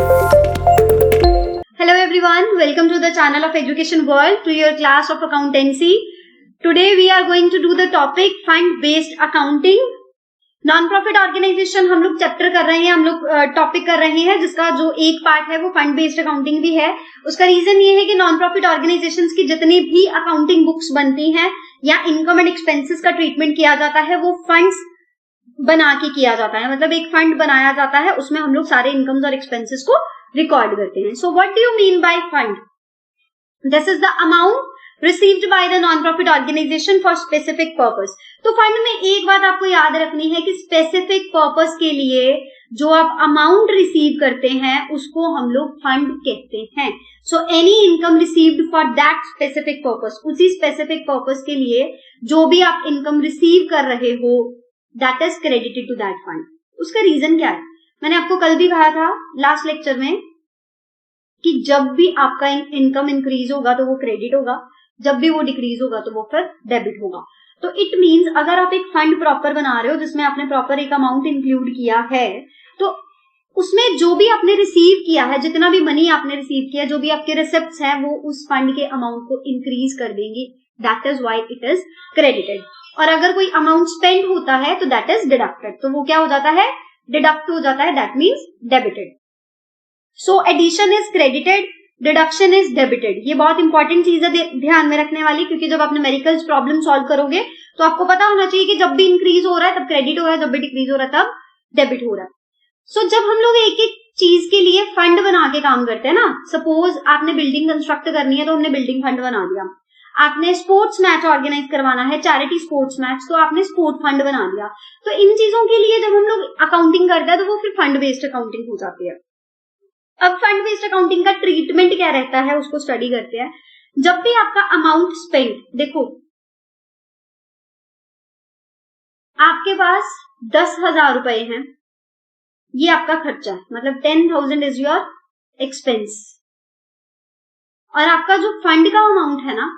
Hello everyone, welcome to the channel of Education World to your class of accountancy. Today we are going to do the topic fund based accounting. Non profit organisation हम लोग chapter कर रहे हैं, हम लोग topic कर रहे हैं जिसका जो एक पार्ट है वो फंड बेस्ड अकाउंटिंग भी है। उसका रीजन ये है कि नॉन प्रॉफिट ऑर्गेनाइजेशंस की जितनी भी अकाउंटिंग बुक्स बनती हैं या इनकम एंड एक्सपेंसेस का ट्रीटमेंट किया जाता है वो फंड्स बना के किया जाता है। मतलब एक फंड बनाया जाता है, उसमें हम लोग सारे इनकम्स और एक्सपेंसेस को रिकॉर्ड करते हैं। So what do you mean by fund? This is the amount received by the non-profit organization for specific purpose. तो फंड में एक बात आपको याद रखनी है कि स्पेसिफिक पर्पस के लिए जो आप अमाउंट रिसीव करते हैं उसको हम लोग फंड कहते हैं। So any income received for that specific purpose, उसी स्पेसिफिक पर्पस के लिए जो भी आप इनकम रिसीव कर रहे हो that is credited to that fund. उसका रीजन क्या है? मैंने आपको कल भी कहा था लास्ट लेक्चर में कि जब भी आपका इनकम इंक्रीज होगा तो वो क्रेडिट होगा, जब भी वो डिक्रीज होगा तो वो फिर डेबिट होगा। तो इट मींस अगर आप एक फंड प्रॉपर बना रहे हो जिसमें आपने प्रॉपर एक अमाउंट इंक्लूड किया है तो उसमें जो भी आपने रिसीव किया है, जितना भी मनी आपने रिसीव किया, जो भी आपके रिसिप्ट्स हैं वो उस फंड के अमाउंट को इंक्रीज कर देंगे। That is why it is credited. और अगर कोई अमाउंट स्पेंड होता है तो दैट इज डिडक्टेड। तो वो क्या हो जाता है? डिडक्ट हो जाता है, that means debited. So addition is credited, deduction is debited. ये बहुत इंपॉर्टेंट चीज है ध्यान में रखने वाली, क्योंकि जब आप न्यूमेरिकल्स प्रॉब्लम सॉल्व करोगे तो आपको पता होना चाहिए कि जब भी इंक्रीज हो रहा है तब क्रेडिट हो रहा है, जब भी डिक्रीज हो रहा है तब डेबिट हो रहा है। सो जब हम लोग एक एक चीज के लिए फंड बना के काम करते हैं ना, सपोज आपने बिल्डिंग कंस्ट्रक्ट करनी है तो हमने बिल्डिंग फंड बना दिया। आपने स्पोर्ट्स मैच ऑर्गेनाइज करवाना है, चैरिटी स्पोर्ट्स मैच, तो आपने स्पोर्ट फंड बना दिया। तो इन चीजों के लिए जब हम लोग अकाउंटिंग करते हैं तो वो फिर फंड बेस्ड अकाउंटिंग हो जाती है। अब फंड बेस्ड अकाउंटिंग का ट्रीटमेंट क्या रहता है उसको स्टडी करते हैं। जब भी आपका अमाउंट स्पेंड, देखो आपके पास 10,000 रुपए हैं, ये आपका खर्चा है, मतलब 10,000 इज योर एक्सपेंस, और आपका जो फंड का अमाउंट है ना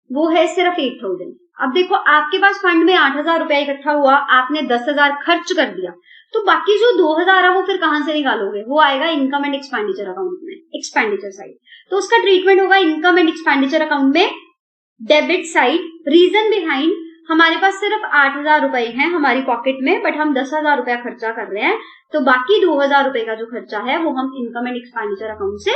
वो है सिर्फ 8,000। अब देखो आपके पास फंड में 8,000 रुपया इकट्ठा हुआ, आपने 10,000 खर्च कर दिया, तो बाकी जो 2,000 है वो फिर कहां से निकालोगे? वो आएगा इनकम एंड एक्सपेंडिचर अकाउंट में, एक्सपेंडिचर साइड। तो उसका ट्रीटमेंट होगा इनकम एंड एक्सपेंडिचर अकाउंट में डेबिट साइड। रीजन बिहाइंड, हमारे पास सिर्फ 8,000 रुपए हैं हमारी पॉकेट में, बट हम 10,000 रुपया खर्चा कर रहे हैं, तो बाकी 2,000 रुपए का जो खर्चा है वो हम इनकम एंड एक्सपेंडिचर अकाउंट से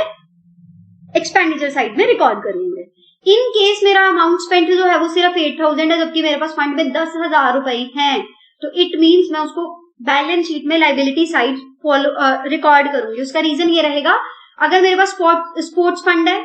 एक्सपेंडिचर साइड में रिकॉर्ड करेंगे। इन केस मेरा अमाउंट स्पेंड जो है वो सिर्फ 8,000 है, जबकि मेरे पास फंड में 10,000 रुपए हैं, तो इट मीन्स मैं उसको बैलेंस शीट में लाइबिलिटी साइड रिकॉर्ड करूंगी। उसका रीजन ये रहेगा, अगर मेरे पास स्पोर्ट्स फंड है,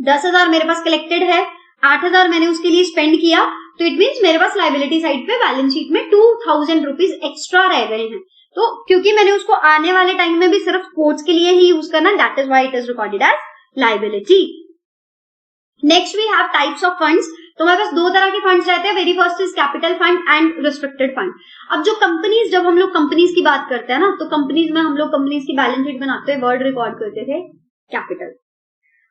10,000 मेरे पास कलेक्टेड है, 8,000 मैंने उसके लिए स्पेंड किया, तो इट मीन्स मेरे पास लाइबिलिटी साइड पे बैलेंस शीट में 2,000 रुपीज एक्स्ट्रा रह गए हैं। तो क्योंकि मैंने उसको आने वाले टाइम में भी सिर्फ स्पोर्ट्स के लिए ही यूज करना, that is why it is recorded as liability. Next we have types of funds. तो हमारे पास दो तरह के फंड्स रहते हैं। Very first is capital fund and restricted fund. अब जो कंपनीज, जब हम लोग कंपनीज की बात करते हैं ना, तो कंपनीज में हम लोग कंपनीज की बैलेंस शीट बनाते हुए वर्ड रिकॉर्ड करते थे कैपिटल।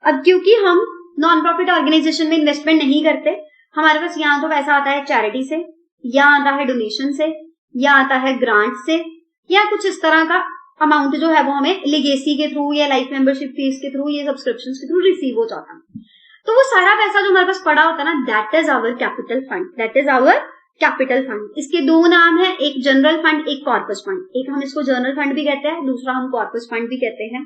अब क्योंकि हम नॉन प्रॉफिट ऑर्गेनाइजेशन में इन्वेस्टमेंट नहीं करते, हमारे पास यहाँ तो पैसा आता है चैरिटी से, या आता है डोनेशन से, या आता है ग्रांट से, या कुछ इस तरह का अमाउंट जो है वो हमें लिगेसी के थ्रू या लाइफ मेंबरशिप फीस के थ्रू या सब्सक्रिप्शन के थ्रू रिसीव हो जाता है। तो वो सारा पैसा जो हमारे पास पड़ा होता है ना, that is our capital fund, that is our capital fund. इसके दो नाम है, एक जनरल फंड, एक कॉर्पस फंड। एक हम इसको जनरल फंड भी कहते हैं, दूसरा हम कॉर्पस फंड भी कहते हैं।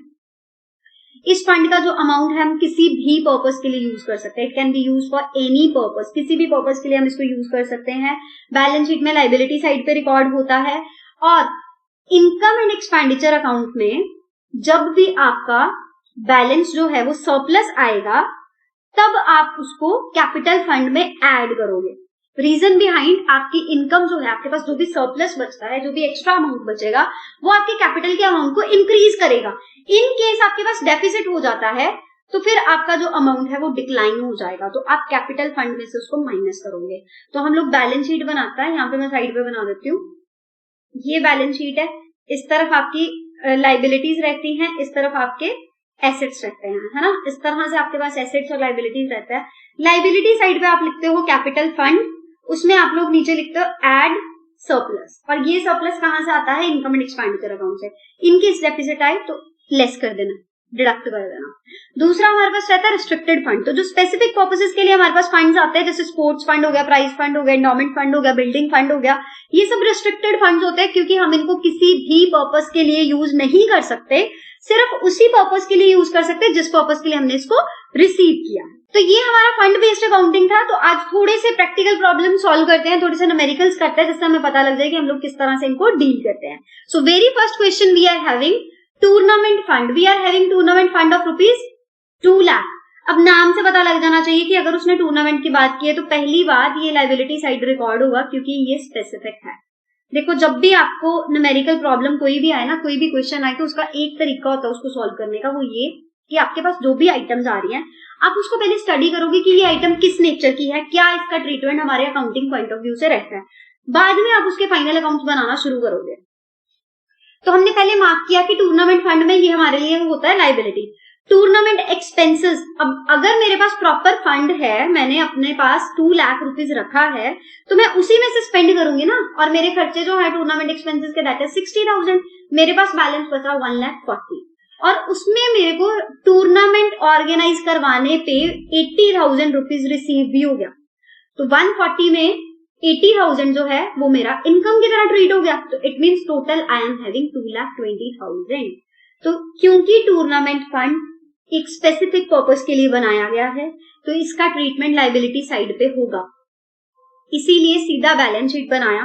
इस फंड का जो अमाउंट है हम किसी भी पर्पस के लिए यूज कर सकते हैं। It can be use for any purpose, किसी भी पर्पस के लिए हम इसको यूज कर सकते हैं। बैलेंस शीट में लाइबिलिटी साइड पे रिकॉर्ड होता है, और इनकम एंड एक्सपेंडिचर अकाउंट में जब भी आपका बैलेंस जो है वो सरप्लस आएगा तब आप उसको कैपिटल फंड में ऐड करोगे। रीजन बिहाइंड, आपकी इनकम जो है, आपके पास जो भी सरप्लस बचता है, जो भी एक्स्ट्रा अमाउंट बचेगा, वो आपके कैपिटल के अमाउंट को इंक्रीज करेगा। इन केस आपके पास डेफिसिट हो जाता है तो फिर आपका जो अमाउंट है वो डिक्लाइन हो जाएगा, तो आप कैपिटल फंड में से उसको माइनस करोगे। तो हम लोग बैलेंस शीट बनाता है, यहाँ पे मैं साइड पे बना देती हूँ। ये बैलेंस शीट है, इस तरफ आपकी लाइबिलिटीज रहती हैं, इस तरफ आपके एसेट्स रहते हैं, है ना। इस तरह से आपके पास एसेट्स और लाइबिलिटीज रहता है। लाइबिलिटी साइड पे आप लिखते हो कैपिटल फंड, उसमें आप लोग नीचे लिखते हो एड सरप्लस, और ये सरप्लस कहां से आता है? इनकम एंड एक्सपेंडिचर अकाउंट से। इनकेस डेफिसिट आए तो लेस कर देना, डिडक्ट कर देना। दूसरा हमारे पास रहता है रिस्ट्रिक्टेड फंड। तो जो स्पेसिफिक पर्पसेस के लिए हमारे पास फंड्स आते हैं, जैसे स्पोर्ट्स फंड हो गया, प्राइज फंड हो गया, एंडोमेंट फंड हो गया, बिल्डिंग फंड हो गया, ये सब रिस्ट्रिक्टेड फंड्स होते हैं क्योंकि हम इनको किसी भी पर्पस के लिए यूज नहीं कर सकते, सिर्फ उसी पर्पस के लिए यूज कर सकते हैं जिस पर्पस के लिए हमने इसको रिसीव किया। तो ये हमारा फंड बेस्ड अकाउंटिंग था। तो आज थोड़े से प्रैक्टिकल प्रॉब्लम सॉल्व करते हैं, थोड़े से न्यूमेरिकल्स करते हैं, जिससे हमें पता लग जाए कि हम लोग किस तरह से इनको डील करते हैं। So very first question we are having tournament fund. We are having tournament fund of ₹2 lakh. अब नाम से पता लग जाना चाहिए कि अगर उसने टूर्नामेंट की बात की है तो पहली बात ये लायबिलिटी साइड रिकॉर्ड होगा क्योंकि ये स्पेसिफिक है। देखो जब भी आपको न्यूमेरिकल प्रॉब्लम कोई भी आए ना, कोई भी क्वेश्चन आए, तो उसका एक तरीका होता है उसको सॉल्व करने का, वो ये कि आपके पास जो भी आइटम्स आ रही हैं आप उसको पहले स्टडी करोगे कि ये आइटम किस नेचर की है, क्या इसका ट्रीटमेंट हमारे अकाउंटिंग पॉइंट ऑफ व्यू से रहता है, बाद में आप उसके फाइनल अकाउंट्स बनाना शुरू करोगे। तो हमने पहले मार्क किया कि टूर्नामेंट फंड में ये हमारे लिए होता है लायबिलिटी। टूर्नामेंट एक्सपेंसेस, अब अगर मेरे पास प्रॉपर फंड है, मैंने अपने पास 2 लाख रुपीज रखा है, तो मैं उसी में से स्पेंड करूंगी ना, और मेरे खर्चे जो है टूर्नामेंट एक्सपेंसेस के दैट इज 60,000, मेरे पास बैलेंस बचा 1,40,000, और उसमें मेरे को टूर्नामेंट ऑर्गेनाइज करवाने पे 80,000 रुपीज रिसीव भी हो गया। तो 140 में 80,000 जो है वो मेरा इनकम की तरह ट्रीट हो गया। तो it means total I am having 2,20,000। तो क्योंकि टूर्नामेंट फंड एक स्पेसिफिक पर्पस के लिए बनाया गया है तो इसका ट्रीटमेंट लायबिलिटी साइड पे होगा, इसीलिए सीधा बैलेंस शीट बनाया।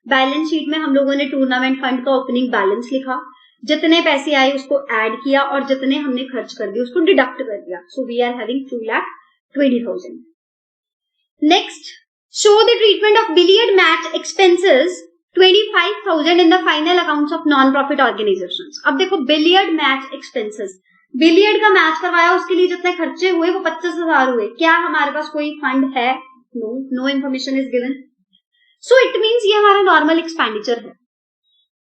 बैलेंस शीट में हम लोगों ने टूर्नामेंट फंड का ओपनिंग बैलेंस लिखा, जितने पैसे आए उसको ऐड किया और जितने हमने खर्च कर दिए उसको डिडक्ट कर दिया। So we are having 2,20,000। Next, show the treatment of billiard match expenses 25,000 in the final accounts of non profit organisations. अब देखो बिलियर्ड मैच एक्सपेंसेस, बिलियर्ड का मैच करवाया, उसके लिए जितने खर्चे हुए वो 25,000 हुए। क्या हमारे पास कोई फंड है? No information is given. So it means ये हमारा नॉर्मल एक्सपेंडिचर है,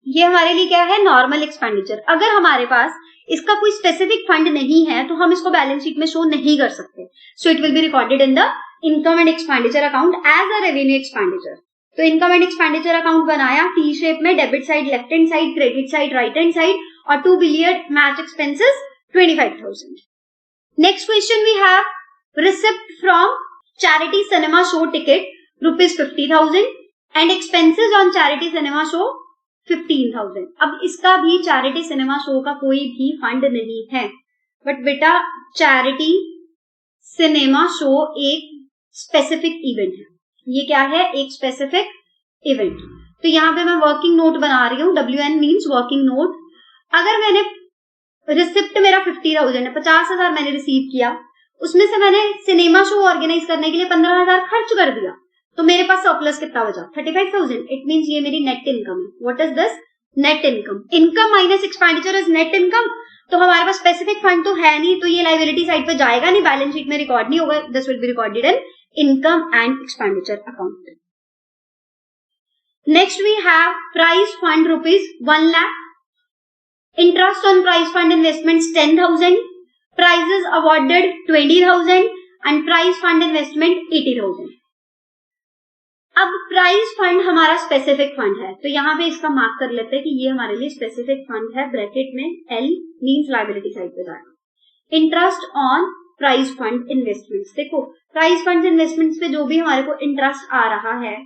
ये हमारे लिए क्या है? Normal expenditure. अगर हमारे पास इसका कोई स्पेसिफिक फंड नहीं है तो हम इसको बैलेंस शीट में शो नहीं कर सकते। So it will be recorded in the income and expenditure account as a revenue expenditure. तो इनकम एंड एक्सपेंडिचर अकाउंट बनाया टी शेप में, debit side left hand side, credit side right hand side, और 2 billiard match expenses 25,000. Next question we have receipt from charity cinema show ticket ₹50,000 and expenses on charity cinema show 15,000. अब इसका भी charity cinema show का कोई भी fund नहीं है, but बेटा चैरिटी सिनेमा शो एक स्पेसिफिक इवेंट है। ये क्या है? एक स्पेसिफिक इवेंट। तो यहाँ पे मैं वर्किंग नोट बना रही हूँ, WN मीन्स वर्किंग नोट। अगर मैंने रिसिप्ट मेरा 50,000 है, 50,000 मैंने रिसीव किया, उसमें से मैंने सिनेमा शो ऑर्गेनाइज करने के लिए 15,000 खर्च कर दिया, तो मेरे पास सरप्लस कितना बचा? 35,000। इट मीन्स ये मेरी नेट इनकम है। What is this? Net income. Income minus expenditure is net income. तो हमारे पास स्पेसिफिक फंड तो है नहीं, तो ये लायबिलिटी साइड पे जाएगा नहीं, बैलेंस शीट में रिकॉर्ड नहीं होगा। This will be recorded in income and expenditure account. Next we have prize fund ₹1 lakh, interest on prize fund investments 10,000, prizes awarded 20,000 and prize fund investment 80,000. अब प्राइज फंड हमारा specific fund है, तो यहाँ पे इसका मार्क कर लेते हैं कि ये हमारे लिए स्पेसिफिक फंड है, ब्रैकेट में L मींस लायबिलिटी साइड पे जाएगा। Interest on prize fund investments, देखो प्राइज फंड इन्वेस्टमेंट्स पे जो भी हमारे को इंटरेस्ट आ रहा है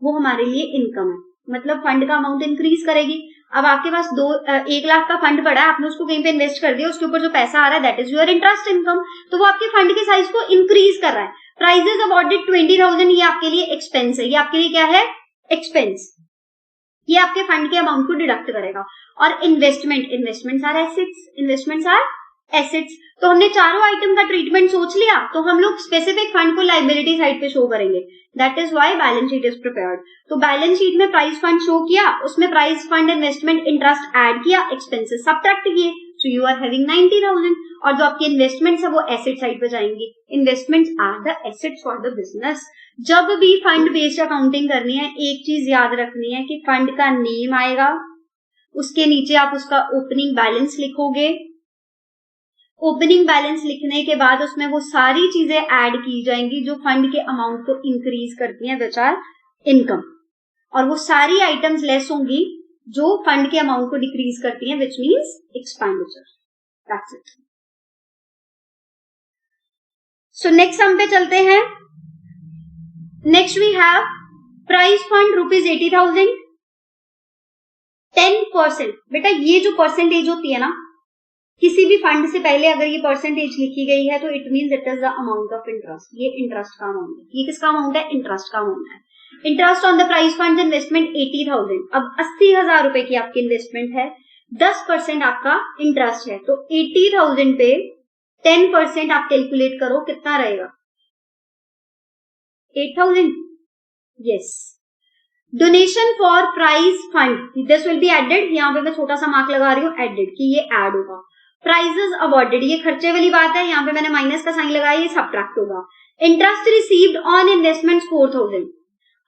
वो हमारे लिए इनकम है, मतलब फंड का अमाउंट इंक्रीज करेगी। अब आपके पास 1 लाख का फंड पड़ा है, आपने उसको कहीं पे इन्वेस्ट कर दिया, उसके ऊपर जो पैसा आ रहा है that is your interest income, तो वो आपके फंड के साइज को इंक्रीज कर रहा है। प्राइजेस अवॉर्डेड 20,000, ये आपके लिए एक्सपेंस है, ये आपके लिए क्या है? एक्सपेंस। ये आपके फंड के अमाउंट को डिडक्ट करेगा। और investments are assets, investments are assets. तो हमने चारों आइटम का ट्रीटमेंट सोच लिया, तो हम लोग स्पेसिफिक फंड को लायबिलिटी साइड पे शो करेंगे। That is why balance sheet is prepared. तो बैलेंस शीट में प्राइस फंड शो किया, उसमें price fund investment interest add किया, एक्सपेंसेस सबट्रैक्ट किए, सो यू आर हैविंग 90,000। और जो आपकी इन्वेस्टमेंट्स है वो एसेट साइड पे जाएंगी। Investments are the assets for the business. जब भी फंड बेस्ड अकाउंटिंग करनी है, एक चीज याद रखनी है कि फंड का नेम आएगा, उसके नीचे आप उसका ओपनिंग बैलेंस लिखोगे। ओपनिंग बैलेंस लिखने के बाद उसमें वो सारी चीजें ऐड की जाएंगी जो फंड के अमाउंट को इंक्रीज करती हैं, विच आर इनकम। और वो सारी आइटम्स लेस होंगी जो फंड के अमाउंट को डिक्रीज करती हैं, which means expenditure. That's it. So next sum पे चलते हैं। Next we have prize fund ₹80,000, 10%। बेटा ये जो परसेंटेज होती है ना, किसी भी फंड से पहले अगर ये परसेंटेज लिखी गई है तो it means it is the amount of interest. ये इंटरेस्ट का अमाउंट है। ये किसका अमाउंट है? इंटरेस्ट का अमाउंट है। Interest on the price fund investment 80,000। अब 80,000 रुपए की आपकी इन्वेस्टमेंट है, 10% आपका इंटरेस्ट है, तो 80,000 पे 10% आप कैलकुलेट करो कितना रहेगा? 8,000। Yes. Donation for prize fund, this will be added. यहां पे मैं छोटा सा मार्क लगा रही हूँ एडेड, कि ये ऐड होगा। प्राइजेस अवॉर्डेड, ये खर्चे वाली बात है, यहाँ पे मैंने माइनस का साइन लगाया, ये सबट्रैक्ट होगा। Interest received on investment 4,000।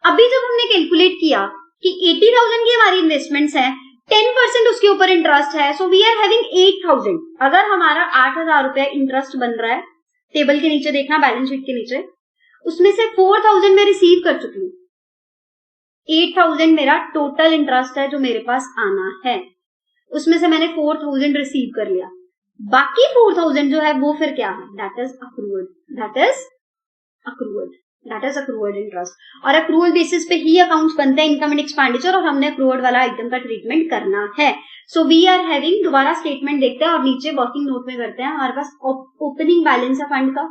अभी जब हमने कैलकुलेट किया कि 80,000 की हमारी इन्वेस्टमेंट्स है, 10% उसके ऊपर इंटरेस्ट है, सो वी आर हैविंग 8,000। अगर हमारा 8,000 रुपया इंटरेस्ट बन रहा है, टेबल के नीचे देखना, बैलेंस शीट के नीचे, उसमें से 4,000 मैं रिसीव कर चुकी हूँ। 8,000 मेरा टोटल इंटरेस्ट है जो मेरे पास आना है, उसमें से मैंने 4,000 रिसीव कर लिया। बाकी 4,000 जो है वो फिर क्या है? That is accrual, that is accrual, that is accrual interest. और अक्रूअल बेसिस पे ही अकाउंट्स बनते हैं इनकम एंड एक्सपेंडिचर, और हमने अक्रूअल वाला आइटम का ट्रीटमेंट करना है। सो वी आर हैविंग, दोबारा स्टेटमेंट देखते हैं और नीचे वर्किंग नोट में करते हैं। हमारे पास ओपनिंग बैलेंस है फंड का,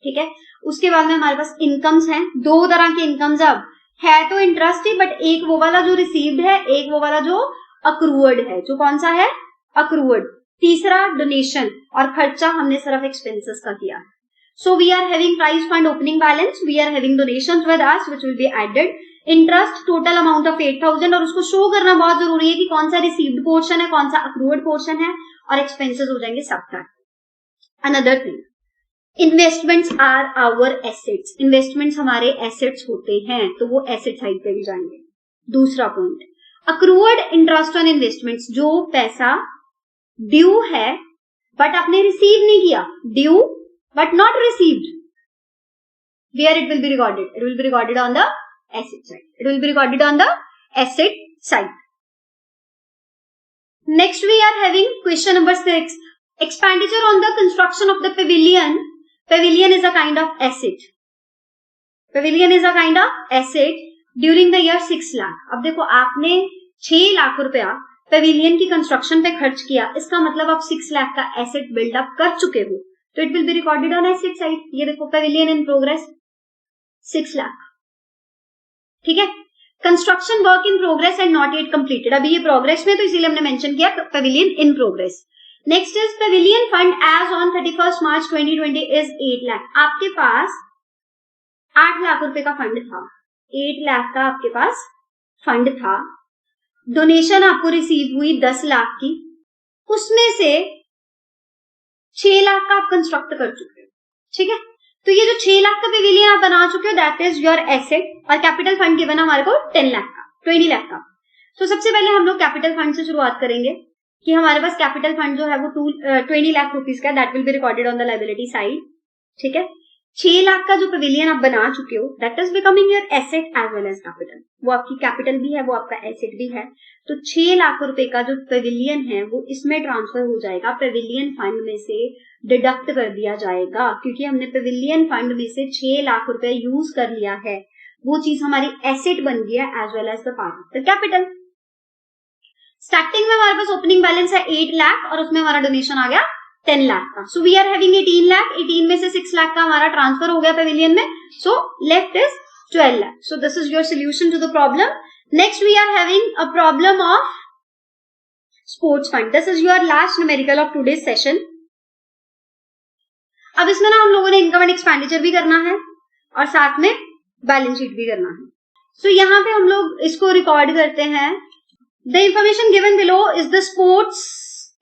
ठीक है। उसके बाद में हमारे पास इनकम्स हैं, दो तरह के इनकम्स अब है, तो इंटरेस्ट ही, बट एक वो वाला जो रिसीव्ड है, एक वो वाला जो अक्रूअड है। जो कौन सा है? अक्रूअड। तीसरा डोनेशन, और खर्चा हमने सिर्फ एक्सपेंसेस का किया है। So we are having prize fund opening balance, we are having donations with us which will be added, interest total amount of 8,000, और उसको शो करना बहुत जरूरी है कि कौन सा रिसीव्ड पोर्शन है, कौन सा अक्रूअड पोर्शन है, और एक्सपेंसेस हो जाएंगे subtract. Another thing, investments are our assets. Investments हमारे एसेट्स होते हैं, तो वो एसेट साइड पे भी जाएंगे। दूसरा point, accrued interest on investments, जो पैसा ड्यू है बट आपने रिसीव नहीं किया, due but not received, where it will be recorded? It will be recorded on the asset side, it will be recorded on the asset side. Next we are having question number 6, expenditure on the construction of the pavilion. Pavilion is a kind of asset. Pavilion is a kind of asset during the year 6 lakh. अब देखो आपने 6 लाख रुपया Pavilion की construction पे खर्च किया, इसका मतलब आप 6 लाख का एसेट बिल्डअप कर चुके हो, तो it will be recorded on asset side. ये देखो पेविलियन इन प्रोग्रेस 6 लाख, ठीक है। Construction work in progress and not yet completed, अभी ये प्रोग्रेस में, तो इसीलिए हमने मेंशन किया pavilion in progress. Next is pavilion fund as on 31 March 2020 is 8 lakh. आपके पास 8 लाख रुपए का फंड था, 8 लाख का आपके पास फंड था, डोनेशन आपको रिसीव हुई 10 लाख की, उसमें से 6 लाख का आप कंस्ट्रक्ट कर चुके हो, ठीक है। तो ये जो 6 लाख का पेविलियन आप बना चुके हो, दैट इज योर एसेट, और कैपिटल फंड गिवन हमारे को 10 लाख का, 20 लाख का। तो सबसे पहले हम लोग कैपिटल फंड से शुरुआत करेंगे कि हमारे पास कैपिटल फंड जो है वो 20 लाख रुपीज का, that will be recorded on the liability side, ठीक है। 6 लाख का जो पेविलियन आप बना चुके हो, that is becoming your asset as well as capital. वो आपकी कैपिटल भी है, वो आपका एसेट भी है। तो 6 लाख रुपए का जो पेविलियन है वो इसमें ट्रांसफर हो जाएगा, पेविलियन फंड में से डिडक्ट कर दिया जाएगा, क्योंकि हमने पेविलियन फंड में से 6 लाख रुपए यूज कर लिया है, वो चीज हमारी एसेट बन गई है as well as the part of the capital. Starting में हमारे पास ओपनिंग बैलेंस है 8 लाख और उसमें हमारा डोनेशन आ गया 10 लाख का। So we are having 18 lakh, 18 में से 6 लाख का हमारा ट्रांसफर हो गया पेविलियन में, so left is 12 lakh. So this is your solution to the problem. Next we are having a problem of sports fund. This is your last numerical of today's session. अब इसमें ना हम लोगों ने इनकम एंड एक्सपेंडिचर भी करना है और साथ में बैलेंस शीट भी करना है। सो यहाँ पे हम लोग इसको रिकॉर्ड करते हैं। The information given below is the sports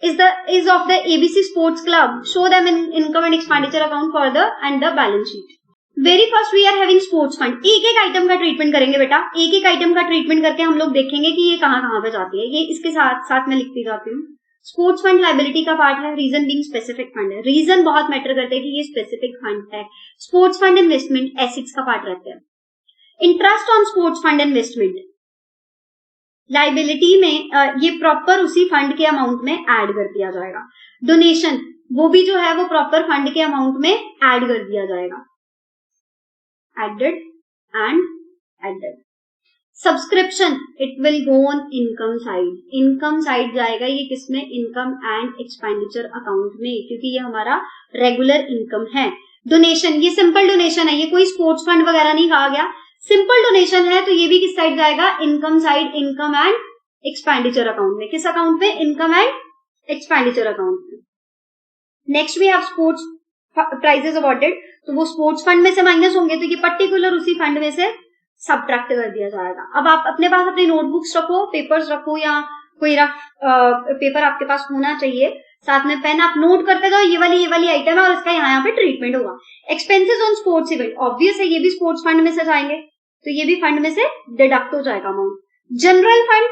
is of the ABC Sports Club. Show them in income and expenditure account for the and the balance sheet. Very first we are having sports fund. एक एक item का treatment करेंगे बेटा, एक एक item का treatment करके हम लोग देखेंगे कि ये कहाँ कहाँ पे जाती है। ये इसके साथ साथ मैं लिखती जाती हूँ। स्पोर्ट्स फंड लाइबिलिटी का पार्ट है, रीजन बीइंग स्पेसिफिक फंड है। रीजन बहुत मैटर करते हैं कि ये स्पेसिफिक फंड है। स्पोर्ट्स फंड इन्वेस्टमेंट एसेट्स का पार्ट रहता है। Interest on sports fund investment, liability में ये प्रॉपर उसी फंड के अमाउंट में ऐड कर दिया जाएगा। डोनेशन, वो भी जो है वो प्रॉपर फंड के अमाउंट में ऐड कर दिया जाएगा। Added and added. Subscription, it will go on income side, income side जाएगा ये किसमें, इनकम एंड एक्सपेंडिचर अकाउंट में, क्योंकि ये हमारा रेगुलर इनकम है। डोनेशन, ये सिंपल डोनेशन है, ये कोई स्पोर्ट्स फंड वगैरह नहीं कहा गया, सिंपल डोनेशन है, तो ये भी किस साइड जाएगा, income side, income and expenditure account में। किस अकाउंट में, इनकम एंड एक्सपेंडिचर अकाउंट में। Next we have sports prizes awarded, तो वो स्पोर्ट्स फंड में से माइनस होंगे, तो ये पर्टिकुलर उसी फंड में से सबट्रैक्ट कर दिया जाएगा। अब आप अपने पास अपनी नोटबुक्स रखो, पेपर्स रखो, या कोई रफ पेपर आपके पास होना चाहिए, साथ में पेन, आप नोट करते जाओ ये वाली आइटम है और इसका यहाँ पे ट्रीटमेंट होगा। Expenses on sports event, obvious है ये भी स्पोर्ट्स फंड में से जाएंगे, तो ये भी फंड में से डिडक्ट हो जाएगा amount. General fund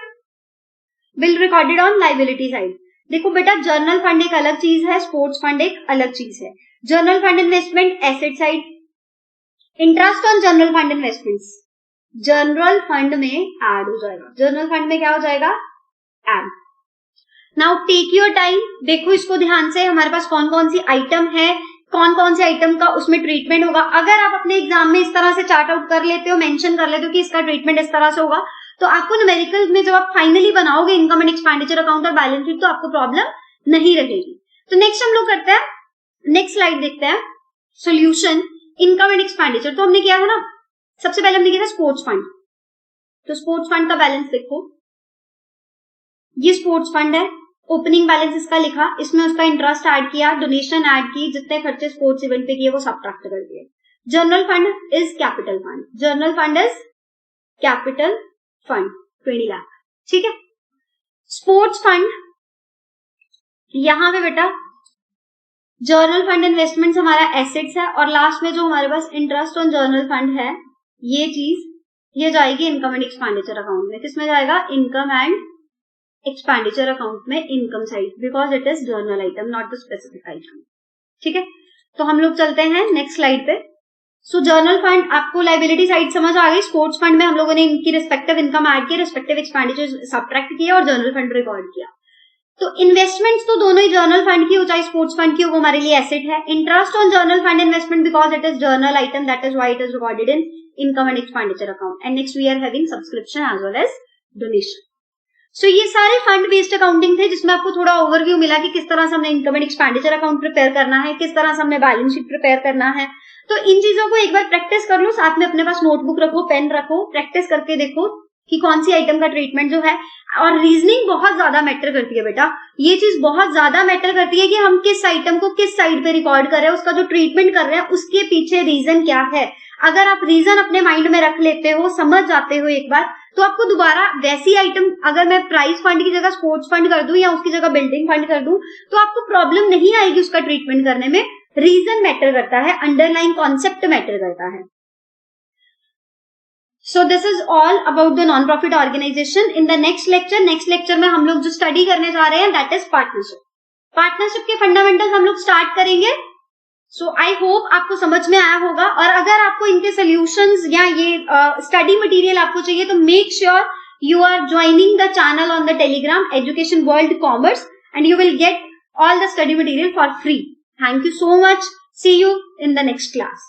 will recorded on liability side. देखो बेटा, जनरल फंड एक अलग चीज है, स्पोर्ट्स फंड एक अलग चीज है। General fund investment asset side, interest on general fund investments general fund में ऐड हो जाएगा। जनरल फंड में क्या हो जाएगा, add. Now take your time, देखो इसको ध्यान से, हमारे पास कौन कौन सी आइटम है, कौन कौन से आइटम का उसमें ट्रीटमेंट होगा। अगर आप अपने एग्जाम में इस तरह से चार्ट आउट कर लेते हो, मेंशन कर लेते हो कि इसका ट्रीटमेंट इस तरह से होगा, तो आपको न्यूमेरिकल में जब आप फाइनली बनाओगे इनकम एंड एक्सपेंडिचर अकाउंट और बैलेंस शीट, तो आपको प्रॉब्लम नहीं रहेगी। तो नेक्स्ट हम लोग करते हैं, नेक्स्ट स्लाइड देखते हैं, सोल्यूशन इनकम एंड एक्सपेंडिचर। तो हमने किया था ना, सबसे पहले हमने किया था स्पोर्ट्स फंड, तो स्पोर्ट्स फंड का बैलेंस देखो, ये स्पोर्ट्स फंड है, ओपनिंग बैलेंस इसका लिखा, इसमें उसका इंटरेस्ट ऐड किया, डोनेशन ऐड की, जितने खर्चे स्पोर्ट्स इवेंट पे किए वो सबट्रैक्ट कर दिए। General fund is capital fund, general fund is capital fund 20 lakh, ठीक है। स्पोर्ट्स फंड, यहां पे बेटा जर्नल फंड इन्वेस्टमेंट्स हमारा एसेट्स है, और लास्ट में जो हमारे पास इंटरेस्ट ऑन जर्नल फंड है, ये चीज ये जाएगी इनकम एंड एक्सपेंडिचर अकाउंट में। किसमें जाएगा, इनकम एंड एक्सपेंडिचर अकाउंट में, income side, because it is general item not the specific item, ठीक है। तो हम लोग चलते हैं नेक्स्ट स्लाइड पे। सो जर्नल फंड, आपको लाइबिलिटी साइड समझ आ गई। स्पोर्ट्स फंड में हम लोगों ने इनकी रिस्पेक्टिव इनकम ऐड की, रिस्पेक्टिव एक्सपेंडिचर सबट्रैक्ट किया और जर्नल फंड रिकॉर्ड किया। तो इन्वेस्टमेंट्स तो दोनों ही जर्नल फंड की हो चाहे स्पोर्ट्स फंड की हो, वो हमारे लिए एसेट है। Interest on general fund investment because it is general item, that is why it is recorded in income and expenditure account. And next we are having subscription as well as donation. So ये सारे fund based accounting थे, जिसमें आपको थोड़ा overview मिला कि किस तरह से हमने income and expenditure account prepare करना है, किस तरह से हमने बैलेंस शीट प्रिपेयर करना है। तो इन चीजों को एक बार प्रैक्टिस कर लो, साथ में अपने पास नोटबुक रखो, पेन रखो, प्रैक्टिस करके देखो कि कौन सी आइटम का ट्रीटमेंट जो है। और रीजनिंग बहुत ज्यादा मैटर करती है बेटा, ये चीज बहुत ज्यादा मैटर करती है कि हम किस आइटम को किस साइड पे रिकॉर्ड कर रहे हैं, उसका जो ट्रीटमेंट कर रहे हैं उसके पीछे रीजन क्या है। अगर आप रीजन अपने माइंड में रख लेते हो, समझ जाते हो एक बार, तो आपको दोबारा वैसी आइटम, अगर मैं प्राइज फंड की जगह स्पोर्ट्स फंड कर दूं या उसकी जगह बिल्डिंग फंड कर दूं, तो आपको प्रॉब्लम नहीं आएगी उसका ट्रीटमेंट करने में। रीजन मैटर करता है, अंडरलाइन कॉन्सेप्ट मैटर करता है। So this is all about the non-profit organization. In the next lecture में हम लोग जो स्टडी करने जा रहे हैं that is partnership. पार्टनरशिप के फंडामेंटल्स हम लोग स्टार्ट करेंगे। So I hope आपको समझ में आया होगा, और अगर आपको इनके सॉल्यूशंस या ये स्टडी मटेरियल आपको चाहिए तो make sure you are joining the channel on the Telegram Education World Commerce and you will get all the study material for free. Thank you so much. See you in the next class.